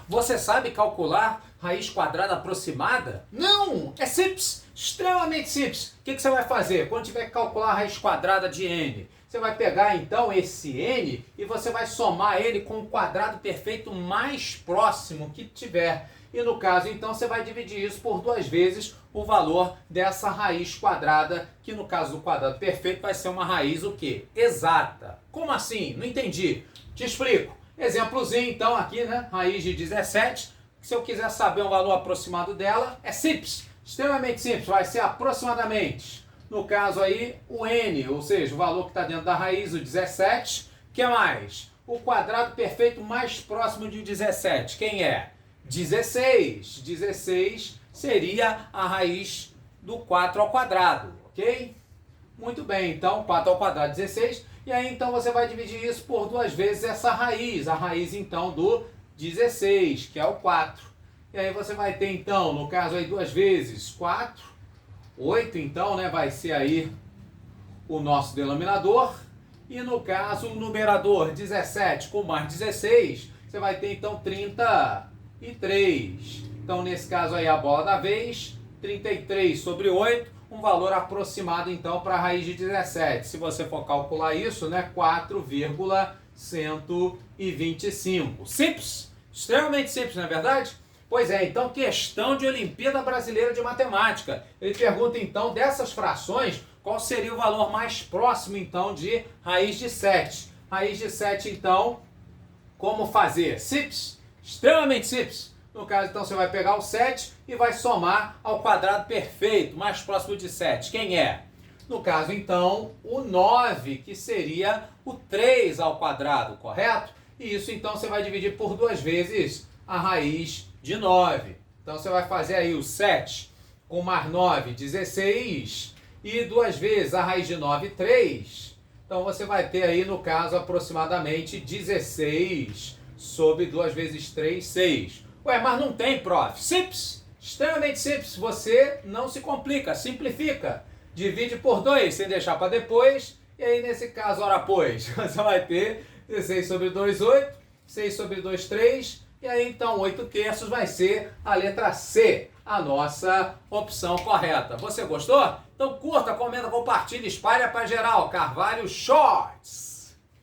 Você sabe calcular raiz quadrada aproximada? Não! É simples, extremamente simples. O que você vai fazer quando tiver que calcular a raiz quadrada de n? Você vai pegar então esse n e você vai somar ele com o quadrado perfeito mais próximo que tiver. E no caso, então, você vai dividir isso por 2 vezes o valor dessa raiz quadrada, que no caso do quadrado perfeito vai ser uma raiz o quê? Exata. Como assim? Não entendi. Te explico. Exemplozinho, então, aqui, né? Raiz de 17. Se eu quiser saber um valor aproximado dela, é simples. Extremamente simples. Vai ser aproximadamente. No caso aí, o n, ou seja, o valor que está dentro da raiz, o 17. O que mais? O quadrado perfeito mais próximo de 17. Quem é? 16. 16 seria a raiz do 4 ao quadrado, ok? Muito bem, então 4 ao quadrado 16. E aí então você vai dividir isso por 2 vezes essa raiz. A raiz então do 16, que é o 4. E aí você vai ter então, no caso aí 2 vezes 4. 8 então, né? Vai ser aí o nosso denominador. E no caso o numerador 17 com mais 16, você vai ter então 33. Então, nesse caso aí, a bola da vez, 33 sobre 8, um valor aproximado, então, para a raiz de 17. Se você for calcular isso, né, 4,125. Simples, extremamente simples, não é verdade? Pois é, então, questão de Olimpíada Brasileira de Matemática. Ele pergunta, então, dessas frações, qual seria o valor mais próximo, então, de raiz de 7. Raiz de 7, então, como fazer? Simples. Extremamente simples. No caso, então, você vai pegar o 7 e vai somar ao quadrado perfeito, mais próximo de 7. Quem é? No caso, então, o 9, que seria o 3 ao quadrado, correto? E isso, então, você vai dividir por 2 vezes a raiz de 9. Então, você vai fazer aí o 7 com mais 9, 16. E 2 vezes a raiz de 9, 3. Então, você vai ter aí, no caso, aproximadamente 16 sobre 2 vezes 3, 6. Ué, mas não tem, prof. Simples, extremamente simples. Você não se complica, simplifica. Divide por 2 sem deixar para depois. E aí, nesse caso, ora pois, você vai ter 16 sobre 2, 8. 6 sobre 2, 3. E aí, então, 8 terços vai ser a letra C, a nossa opção correta. Você gostou? Então curta, comenta, compartilha, espalha para geral. Carvalho Shorts!